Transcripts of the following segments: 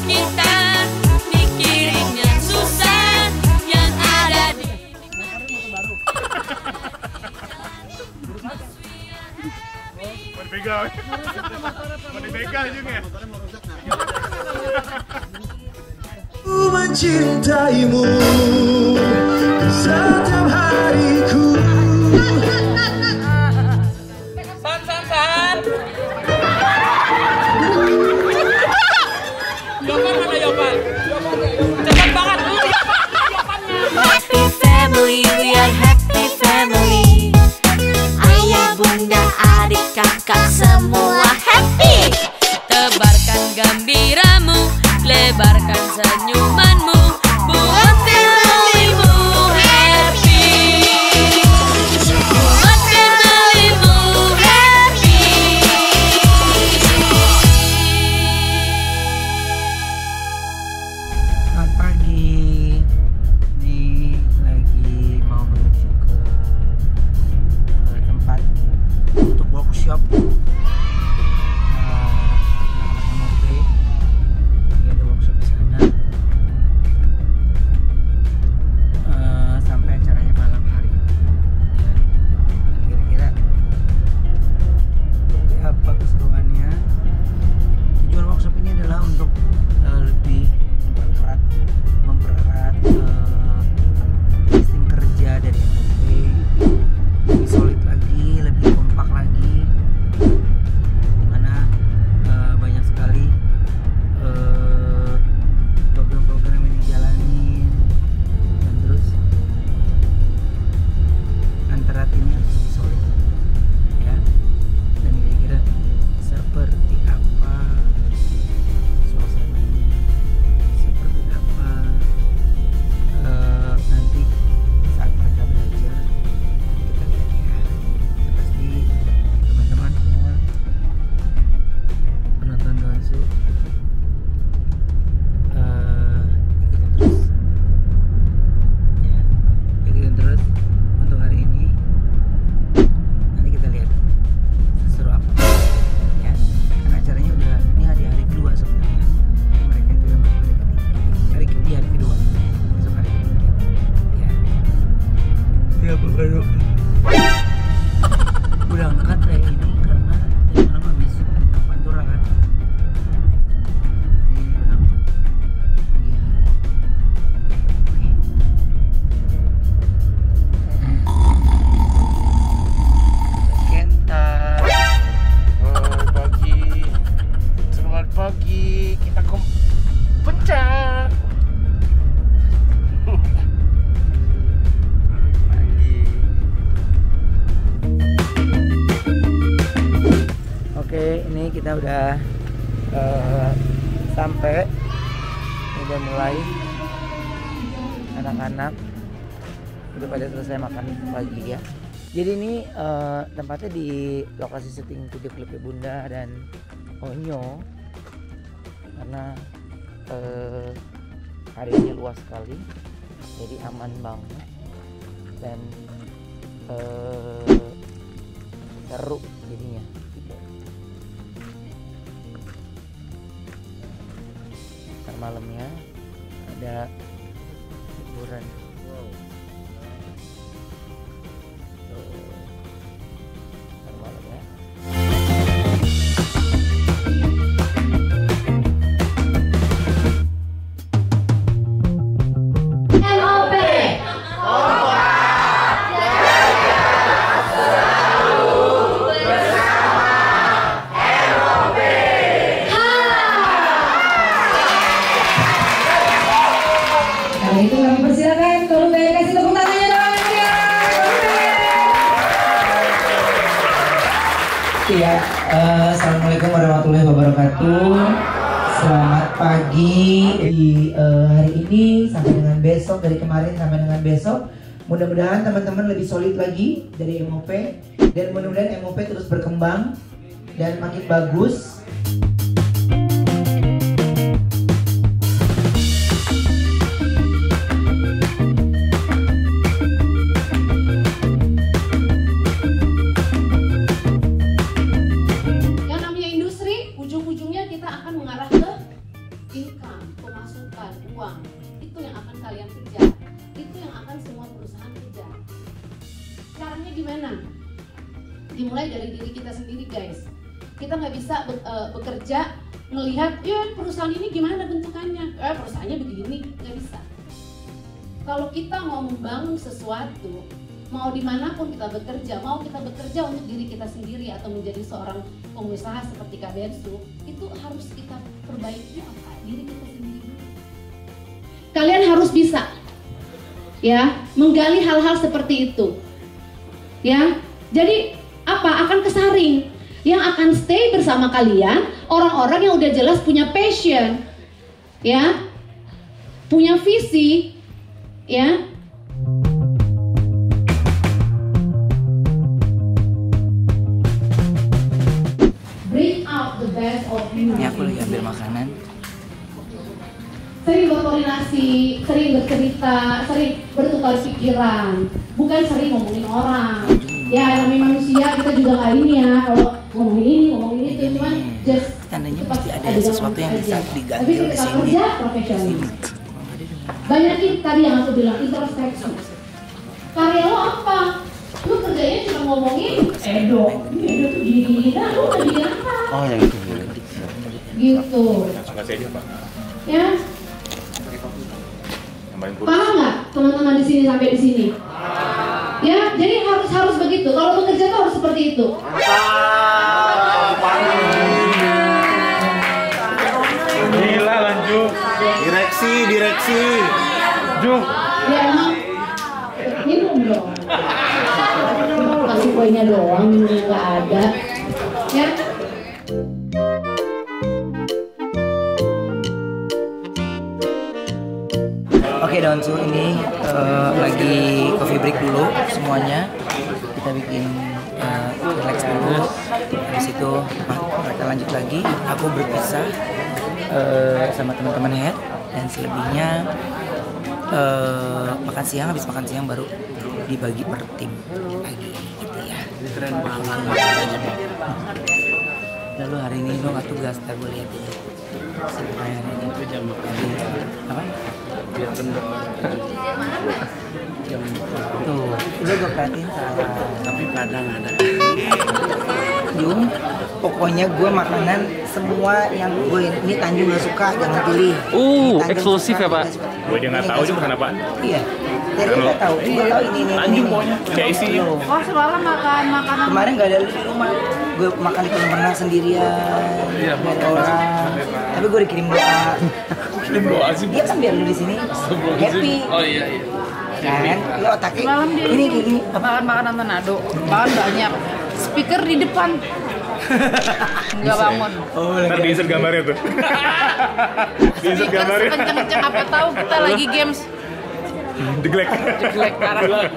kita mikirin yang susah yang ada di mau dibegal juga. Ku mencintaimu setiap hariku. San. Yopan mana Yopan? Cepet banget lu Yopannya. Happy family, we are happy family. Ayah, bunda, adik, kakak semua happy. Tebarkan gembiramu, lebarkan senyumanmu, buat familymu happy. Buat familymu happy. Selamat pagi. Ini lagi mau menuju ke tempat untuk workshop anak-anak MOP. Lagi ada workshop di sana. Sampai acaranya malam hari. Ya. Dan kira-kira seperti apa keseruannya? Tujuan workshop ini adalah untuk lebih mempererat sistem kerja dari MOP, lebih solid lagi, lebih kompak lagi, dimana banyak sekali program-program yang dijalanin, dan terus antara timnya harus lebih solid, ya. Dan kira-kira seperti apa suasananya, seperti apa nanti saat mereka belajar, kita lihat ya. Yang pasti teman-teman semua penonton Donsu ikutin terus ya, ikutin terus untuk hari ini. Nanti kita lihat seru apa ya, karena acaranya udah ini hari kedua sebenarnya. Mereka itu yang hari kedua, besok hari ketiga ya. Ya baru udah angkat kayak ini karena tadi malam habis pantura kan. Ini udah angkat pagi hari. Kentar. Selamat pagi, kita ke Puncak. Oke, ini kita udah sampai, udah mulai. Anak-anak udah pada selesai makan pagi ya. Jadi ini tempatnya di lokasi syuting video klip Bunda dan Onyo, karena areanya luas sekali, jadi aman banget dan seru jadinya. Ntar malamnya ada hiburan. Ntar malamnya itu kami persilakan kalau pengen kasih tepuk tangannya dong ya. Iya, assalamualaikum warahmatullahi wabarakatuh. Selamat pagi di hari ini sampai dengan besok, dari kemarin sampai dengan besok. Mudah-mudahan teman-teman lebih solid lagi dari MOP, dan mudah-mudahan MOP terus berkembang dan makin bagus. income, pemasukan, uang, itu yang akan kalian kejar. Itu yang akan semua perusahaan kejar. Caranya gimana? Dimulai dari diri kita sendiri, guys. Kita nggak bisa bekerja melihat, ya perusahaan ini gimana bentukannya, perusahaannya begini, nggak bisa. Kalau kita mau membangun sesuatu, mau dimanapun kita bekerja, mau kita bekerja untuk diri kita sendiri atau menjadi seorang pengusaha seperti Kak Bensu, itu harus kita perbaiki apa? Diri kita sendiri. Kalian harus bisa, ya, menggali hal-hal seperti itu, ya. Jadi apa? Akan kesaring. Yang akan stay bersama kalian orang-orang yang udah jelas punya passion, ya, punya visi, ya. Bring out the best of you. Ini aku lagi ambil makanan. Sering berkoordinasi, sering bercerita, sering bertukar pikiran, bukan sering ngomongin orang. Ya, namanya manusia, kita juga kayak ini ya, kalau ngomongin itu, cuman just Tandanya pasti ada sesuatu yang bisa diganti tapi di ketika sini. kerja profesional. Banyakin tadi yang aku bilang, introspeksi. Karya lo apa? Lu kerjanya cuma ngomongin Edo tuh gini, nah lu udah bikin apa? Oh yang itu. Gitu. Langsung kasih aja Pak. Ya, Nambahin kurus. paham nggak teman-teman di sini sampai di sini? Ya, jadi harus begitu. Kalau bekerja tuh harus seperti itu. Gila lanjut. Direksi. Juk. Ya emang minum dong. Kasih kuenya doang, minumnya nggak ada. Ya. Oke Daunsu, ini lagi coffee break dulu semuanya. Kita bikin relax dulu. Habis itu mereka lanjut lagi. Aku berpisah sama teman-teman head, dan selebihnya makan siang. Habis makan siang baru dibagi per tim lagi gitu ya. Keren banget. Lalu hari ini lo nggak tugas, gue lihat ini. Sampai hari ini apa? Tuh, udah gue perhatiin salah. Tapi kadang ada. Jung, pokoknya gue makanan semua yang gue ini Tanjung gak suka, jangan pilih. Tanjung eksklusif suka, ya Pak? gak suka. Gue aja nggak tahu juga kenapa. Iya, jadi gue tahu. Gue tahu ini. Tanjung pokoknya. Kayak isi. Oh, semalam makan makanan. Kemarin gak ada lu di rumah. Gue makan di kolam renang sendirian. Iya, dari orang. Tapi gue dikirim doa. Kirim doa sih. Dia kan biar lu di sini happy. Oh iya. Kan? Lo otaknya Malam dia ini gini. makan makanan Manado, makan banyak, speaker di depan, nggak bangun. Ntar di insert gambarnya tuh. Di insert Speaker gambarnya. sekenceng-kenceng apa tahu kita lagi games, Deglek. jelek parah.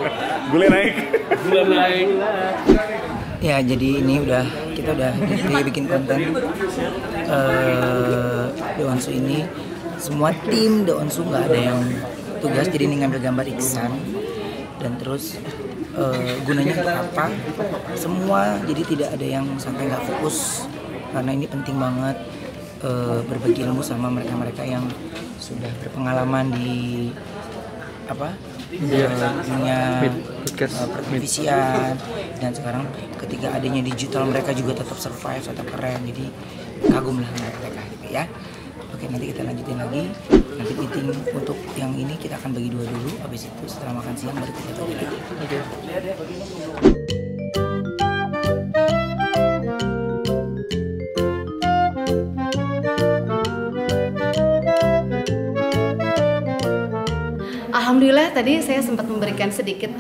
Gule naik. Ya jadi ini kita udah bikin konten Deonsu ini. Semua tim Deonsu nggak ada yang tugas, jadi ini ngambil gambar Iksan dan terus gunanya untuk apa semua, jadi tidak ada yang sampai nggak fokus karena ini penting banget berbagi ilmu sama mereka-mereka yang sudah berpengalaman di dunia pertelevisian, dan sekarang ketika adanya digital mereka juga tetap survive, tetap keren, jadi kagum lah mereka gitu ya. Oke, nanti kita lanjutin lagi. Nanti meeting untuk yang ini kita akan bagi dua dulu. Habis itu setelah makan siang baru kita bagi lagi. Oke. Alhamdulillah tadi saya sempat memberikan sedikit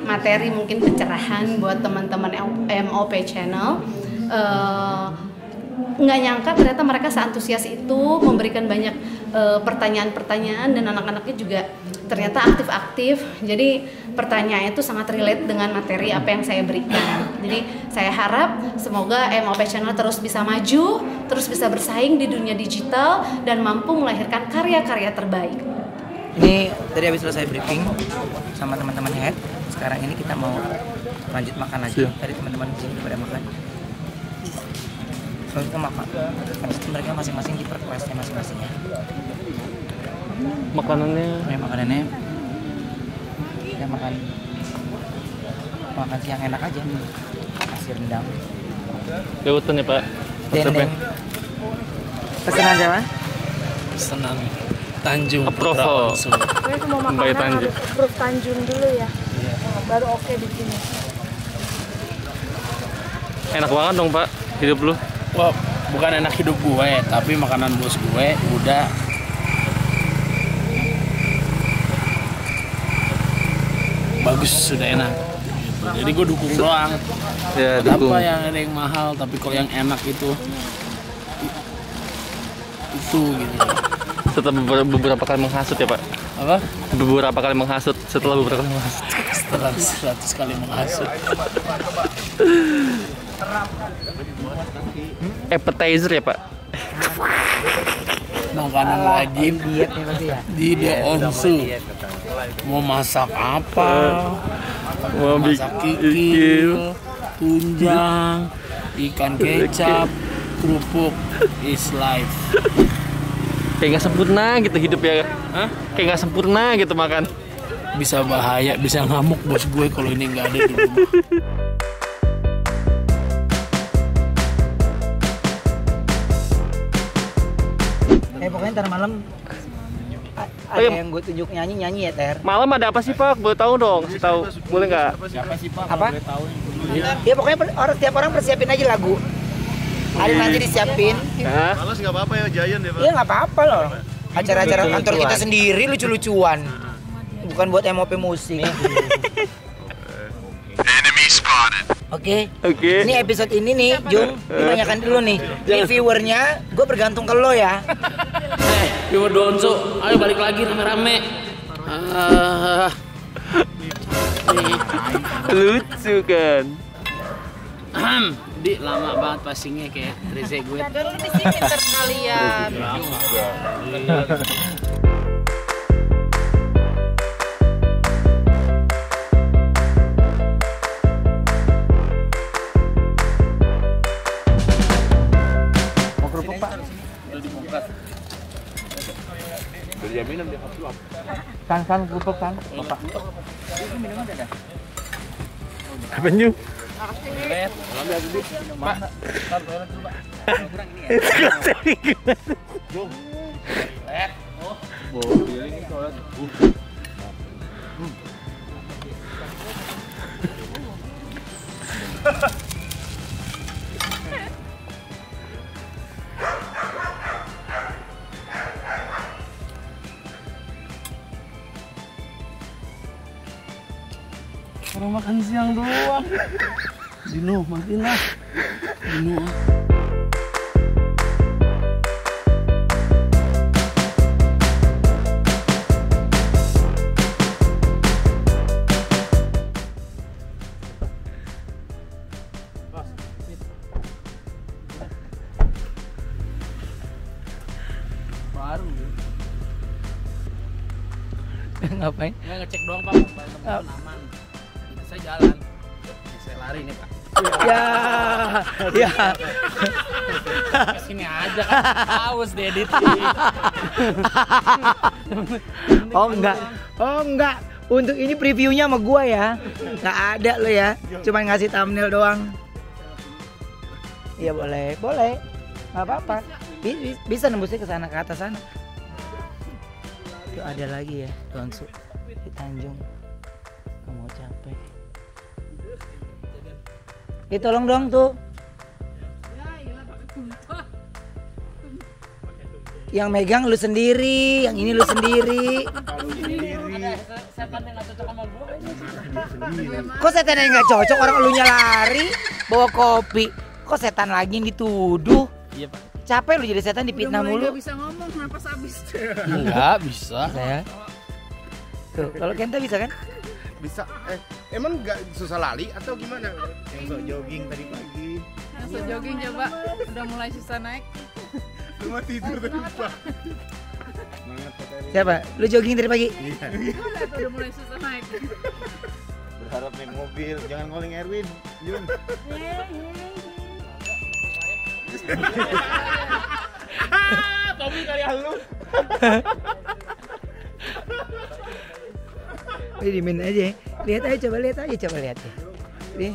materi mungkin pencerahan buat teman-teman MOP Channel. Nggak nyangka ternyata mereka seantusias itu memberikan banyak pertanyaan-pertanyaan, dan anak-anaknya juga ternyata aktif-aktif. Jadi pertanyaannya itu sangat relate dengan materi apa yang saya berikan. Jadi saya harap semoga MOP Channel terus bisa maju, terus bisa bersaing di dunia digital, dan mampu melahirkan karya-karya terbaik. Ini tadi habis selesai briefing sama teman-teman head. Sekarang ini kita mau lanjut makan lagi. Tadi teman-teman di sini pada makan. Mereka makan. Habis itu mereka masing-masing di requestnya masing-masing ya. Makanannya Ya makan siang enak aja. Nasi rendang. jautan ya Pak. Dendeng. Pesanan siapa? Senang Tanjung Approval. Gue mau Mbak makanan Tanjung. harus approve Tanjung dulu ya. Baru oke di sini. Enak banget dong Pak hidup lu. Wah, bukan enak hidup gue, tapi makanan bos gue udah bagus, sudah enak. Jadi gue dukung doang. Ya dukung. Apa yang ada yang mahal, tapi kalau yang enak itu gitu. Setelah beberapa kali menghasut ya Pak. Apa? Beberapa kali menghasut. Setelah beberapa kali menghasut. Setelah 100 kali menghasut. Appetizer ya Pak. Makanan wajib Dietnya pasti ya. di Deongsu. Mau masak apa? Mau Masak kikil, tunjang, ikan kecap, kerupuk is life. Kayak nggak sempurna gitu hidup ya. Hah? Kayak nggak sempurna gitu makan. Bisa bahaya, bisa ngamuk bos gue kalau ini nggak ada di rumah. Pokoknya ntar malam ada iya. yang gue tunjuk nyanyi ya Ter. Malam ada apa sih Pak? Boleh tahu dong. Kasih tahu. Boleh nggak? Siapa sih Pak? Apa? Ya pokoknya setiap orang persiapin aja lagu. Ada nanti disiapin. Hah? Males nggak apa-apa ya Giant ya Pak? Iya nggak apa-apa loh. Acara-acara kantor kita sendiri lucu-lucuan. Bukan buat MOP musik. Oke. Ini episode ini nih, Jung, dibanyakan dulu nih. Ini viewernya, gue bergantung ke lo ya. Viewer Donzo, ayo balik lagi rame-rame. Lucu kan? Di lama banget passingnya kayak Reze gue. Dan lu di sini ntar kalian. Mau kerupuk Pak? Kan kerupuk kan? Bapak. Apa Jung? Orang makan siang doang. Dino, matiin lah. Dino. Baru. Ngapain? Nggak ngecek doang Pak, teman-teman aman. Saya jalan. Saya lari nih Pak. Ya. Kesini aja kan. Haus diedit. Oh enggak. Untuk ini previewnya sama gua ya. Nggak ada lo ya. Cuma ngasih thumbnail doang. Iya boleh. Nggak apa-apa. Bisa nembusnya ke sana, ke atas sana. Itu ada lagi ya, Donsu di Tanjung. Kamu capek. Tolong dong tuh. Yang megang lu sendiri, yang ini lu sendiri. Kok setan yang nggak cocok, orang elunya lari bawa kopi. Kok setan lagi yang dituduh? Iya Pak. Capek lu jadi setan dipitnah mulu. Gak bisa ngomong, napas habis. Enggak bisa. Saya. Tuh, kalau Kenta bisa kan? Bisa. Emang nggak susah lari atau gimana? Yang sok jogging tadi pagi. Langsung jogging coba, udah mulai susah naik. Cuma tidur tadi lupa. Siapa? Lu jogging dari pagi? Udah mulai susah naik. Berharap naik mobil, jangan ngoling Erwin. Jun. Tommy kali halus. Ini dimin aja. Lihat aja, coba lihat aja, coba lihat ya. Nih,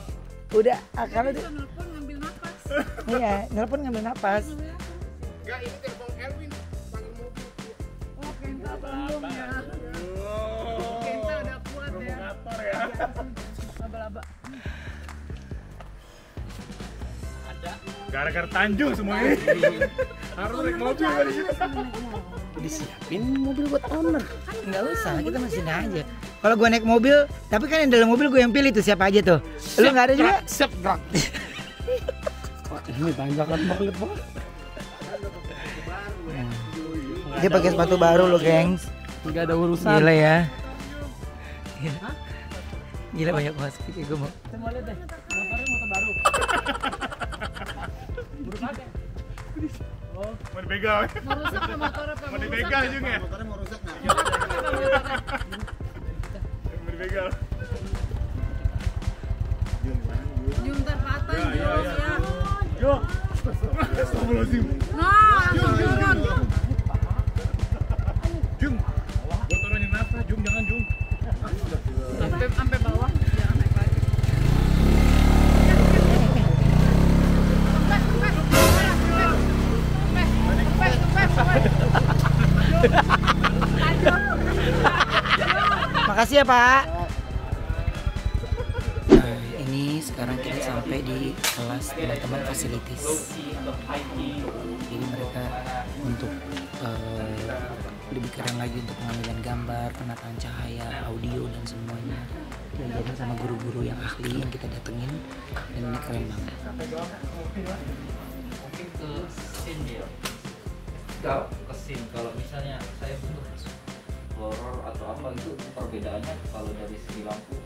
udah akalnya tuh. Nelpon ngambil napas. Iya, nelpon ngambil napas. Enggak, ini telepon Elvin panggil mobil. Oh, Kenta belum ya. Kenta udah kuat ya. Motor ya. Laba-laba. Gara-gara Tanjung semua ini. Harus naik mobil kali ini. Disiapin mobil buat owner. Enggak usah, kita mesin aja. Kalau gua naik mobil, tapi kan yang dalam mobil gue yang pilih tuh siapa aja tuh. Lu nggak ada juga? Siap, Bang. Ini tanjakan banget, Bang. Dia pakai sepatu baru lo, gengs. Enggak ada urusan. Gila ya. Gila banyak banget kayak gue mau. Saya mau lihat deh. Motornya motor baru. Baru pakai. Oh, Mau dibegal. Mau rusak ke motor apa? Mau dibegal juga. Motornya mau rusak nggak? Mau dibegal. Jum ntar patah Jum ya. Yo. Astagfirullahaladzim. Nah, langsung turun. Jum. Gua turunin nafas, Jum, jangan Jum. Sampai bawah. Jangan naik lagi. Makasih ya, Pak. Nah, ini sekarang kita sampai di kelas teman-teman facilities. Jadi mereka untuk lebih keren lagi untuk pengambilan gambar, penataan cahaya, audio dan semuanya. Diajarin sama guru-guru yang ahli yang kita datengin dan ini keren banget. Mungkin ke scene ya. Ke scene kalau misalnya saya butuh horor atau apa itu perbedaannya kalau dari segi lampu.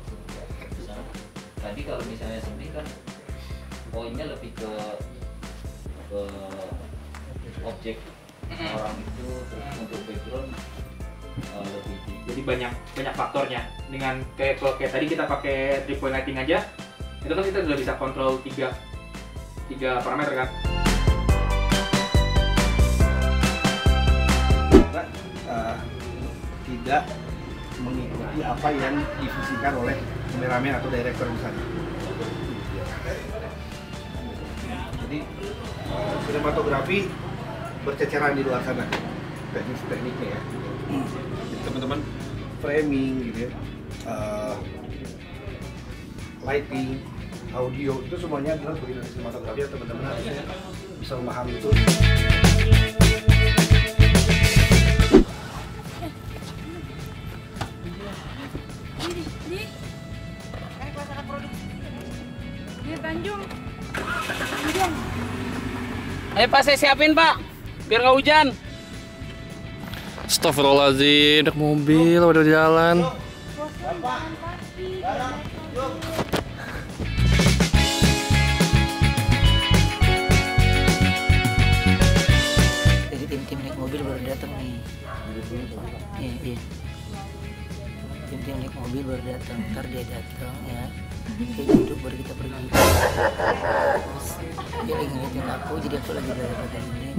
Tadi kalau misalnya sedih kan poinnya lebih ke objek orang itu, terus untuk background lebih jadi banyak faktornya. Dengan kayak tadi kita pakai 3 point lighting aja itu kan kita sudah bisa kontrol tiga parameter kan. Tidak mengikuti apa yang divisikan oleh kameramen atau director misalnya. Jadi sinematografi berceceran di luar sana tekniknya ya. Jadi teman-teman framing gitu ya, lighting, audio itu semuanya adalah bagian dari sinematografi yang teman-teman harusnya bisa memahami itu. Tanjung. Ayo Pak, saya siapin Pak, biar nggak hujan. Astagfirullahaladzim, naik mobil udah jalan. Jadi tim-tim naik mobil baru datang nih. Iya. Tim-tim naik mobil baru datang. Ntar dia datang ya. Dia duduk baru kita pergi. Terus dia lagi ngeliatin aku, jadi aku lagi berada ini.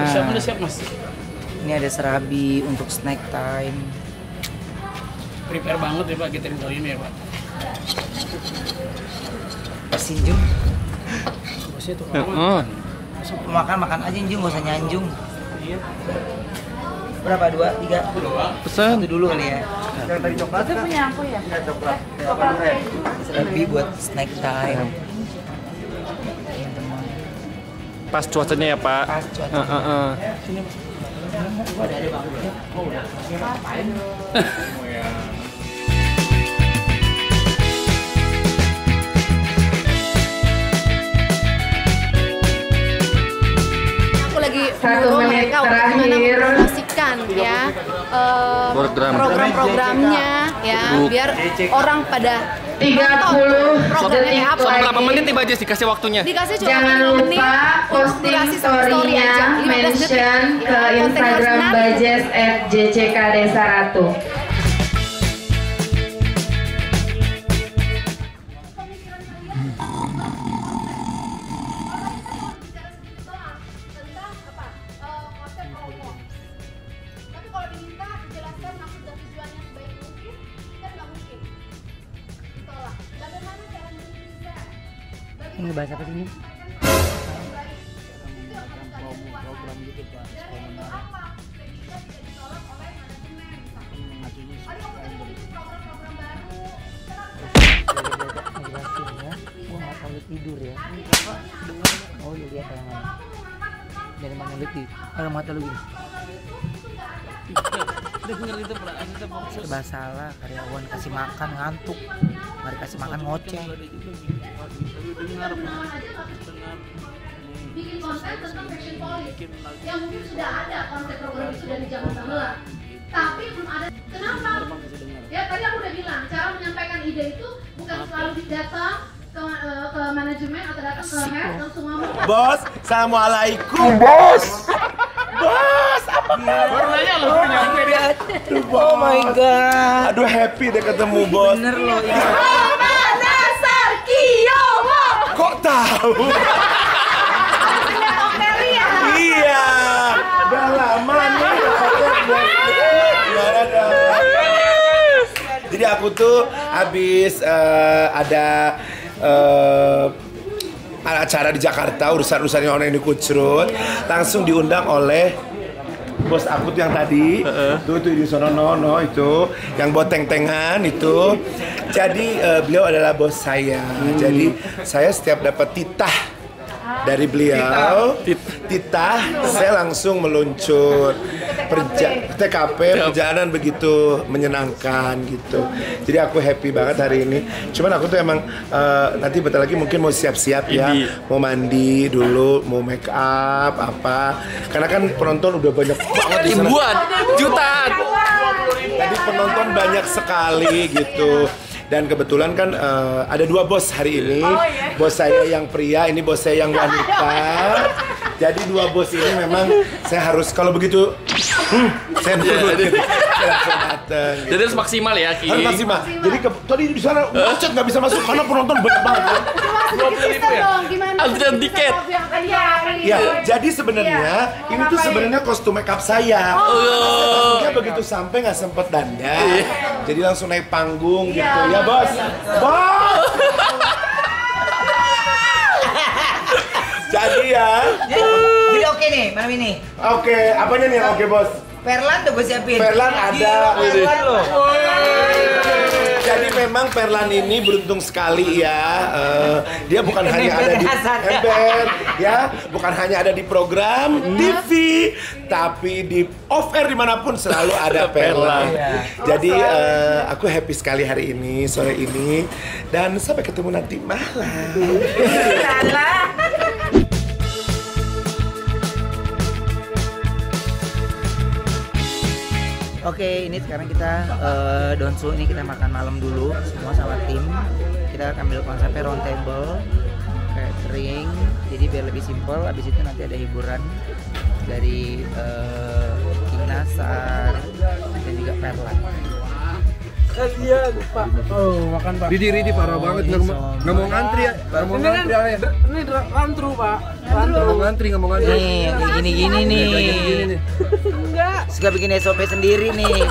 Siap, udah siap Mas. Ini ada serabi untuk snack time. Prepare banget ya Pak, kita tahu ini ya Pak. Pasin Jung. Bosnya tuh Makan aja Jung, gak usah nyanjung. Iya. Berapa? 2, 3? Pesan. Satu dulu kali ya. Yang tadi coklat. Itu punya aku ya? Ya coklat. Coklat keju. Lebih buat snack time. Pas cuacanya ya Pak. Pas cuacanya. Aku lagi menyuruh mereka untuk gimana mempromosikan ya program-programnya ya biar orang pada 30 programnya kayak apa. Berapa menit nih Mbak Jess dikasih waktunya? Dikasih cuma Jangan 5 menit lupa posting story-nya, mention ke Instagram Bajes @jckdesaratu. Ini bahasa apa sih ini? Tidur ya. Oh iya lihat yang mana. Dari mana lebih? Kalau mata lu gini. Serba salah, karyawan kasih makan ngantuk, nggak dikasih makan ngoceh. Bikin konten tentang fashion policy yang mungkin sudah ada konsep program itu sudah di zaman dahulu, tapi belum ada. Kenapa? Ya tadi aku udah bilang cara menyampaikan ide itu bukan selalu datang ke manajemen atau datang ke head langsung ngomong. Bos, assalamualaikum bos. Bos, apa Baru nanya loh nyampe dia. Oh my god. Aduh happy deh ketemu bos. Bener loh ini. Dasar Kiyomo. Kok tahu? Iya. Udah lama nih. Jadi aku tuh habis ada acara di Jakarta, urusan-urusannya orang ini kucrut, langsung diundang oleh bos aku tuh yang tadi, tuh di sono no itu, yang bawa teng-tengan itu. Jadi beliau adalah bos saya. Jadi saya setiap dapat titah dari beliau, titah, saya langsung meluncur. TKP perjalanan begitu menyenangkan gitu. Jadi aku happy banget hari ini. Cuman aku tuh emang nanti bentar lagi mungkin mau siap-siap ya, mau mandi dulu, mau make up apa. Karena kan penonton udah banyak banget di sana. Ribuan, jutaan. Jadi penonton banyak sekali gitu. Dan kebetulan kan ada dua bos hari ini. Bos saya yang pria, ini bos saya yang wanita. Jadi dua bos ini memang saya harus kalau begitu saya langsung datang. Jadi harus maksimal ya Ki. Harus maksimal. Jadi tadi di sana macet nggak bisa masuk karena penonton banyak banget. Antrian tiket. Ya, jadi sebenarnya ini tuh sebenarnya kostum makeup saya. Takutnya begitu sampai nggak sempet dandan. Jadi langsung naik panggung gitu ya bos. Bos. Jadi ya. Jadi oke nih malam ini. Oke, apanya nih yang oke bos? Perlan tuh gue siapin. Perlan ada. Perlan loh. Jadi memang Perlan ini beruntung sekali ya. Dia bukan hanya ada di ember, ya, bukan hanya ada di program TV, tapi di off air dimanapun selalu ada Perlan. Jadi aku happy sekali hari ini, sore ini, dan sampai ketemu nanti malam. Oke, ini sekarang kita Donsu ini kita makan malam dulu semua sama tim. Kita ambil konsepnya round table, catering, jadi biar lebih simpel. Abis itu nanti ada hiburan dari King Nasar dan juga Perlan. Kasihan Pak. Oh, makan Pak. Didi parah banget nggak mau ngantri ya. Nggak mau ngantri ya. Ini ngantru Pak. Nggak mau ngantri. Nih, gini nih. Enggak. Suka bikin SOP sendiri nih.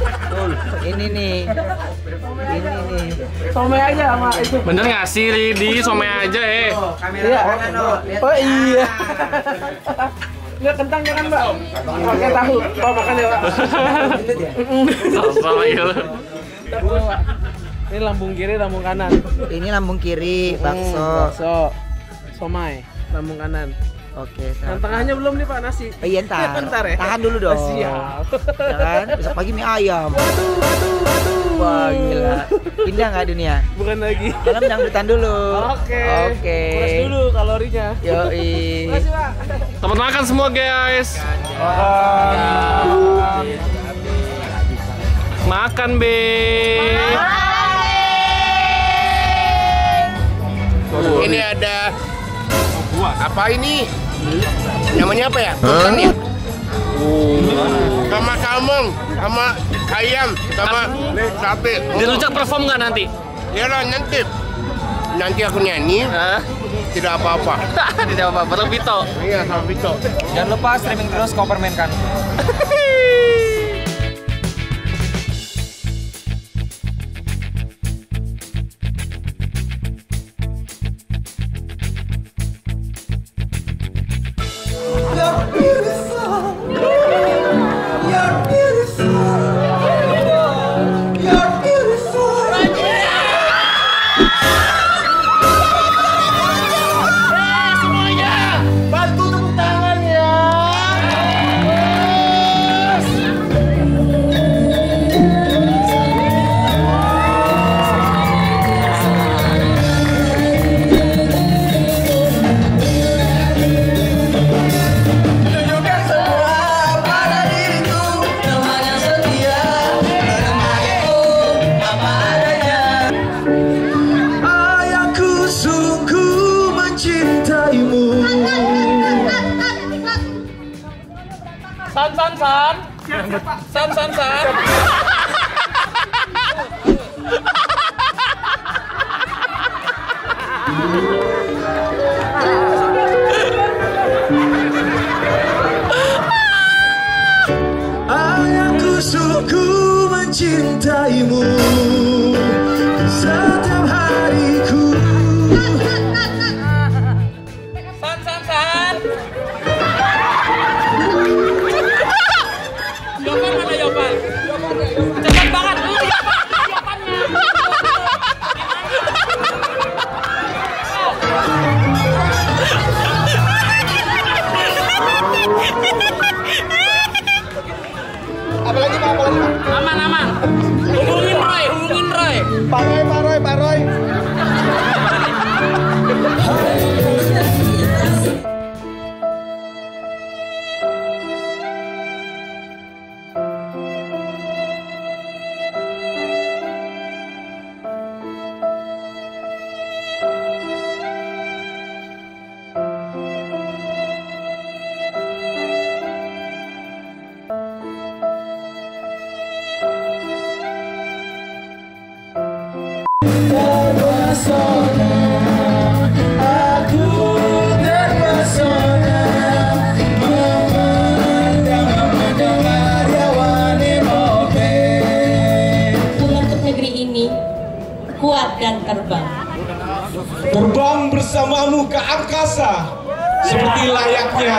Ini nih. Somai aja sama itu. Bener nggak sih Ridi? Somai aja Kamera kanan loh. Oh iya. Enggak kentang jangan Mbak. Pakai tahu. Oh makan ya Pak. Sama ya. Ini lambung kiri, lambung kanan. Ini lambung kiri, bakso. Bakso. Somai, lambung kanan. Oke, Yang tengahnya belum nih Pak, nasi. Oh, iya ntar. Bentar ya. Tahan dulu dong. Siap. Ya kan? Besok pagi mie ayam. Waduh. Wah, gila. Indah nggak dunia? Bukan lagi. Malam dangdutan dulu. Oke. Oke. Kuras dulu kalorinya. Yoi. Makasih Pak. Selamat makan semua guys. Makan be. Ini ada apa ini? Namanya apa ya? Bukan ya? Sama salmon, sama ayam, sama sate. Di Rujak perform nggak nanti? Ya lah nanti. Nanti aku nyanyi. Tidak apa-apa. Tidak apa-apa, bareng Vito. Iya, sama Vito. Jangan lupa streaming terus Kopermen kan. San. Ayahku sungguh mencintaimu setiap hariku. San. Yopan mana Yopan? Cepat banget. Apalagi Pak? Aman. Hubungin Roy. Pak Roy. Kuat dan terbang. Terbang bersamamu ke angkasa seperti layaknya.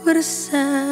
bersama.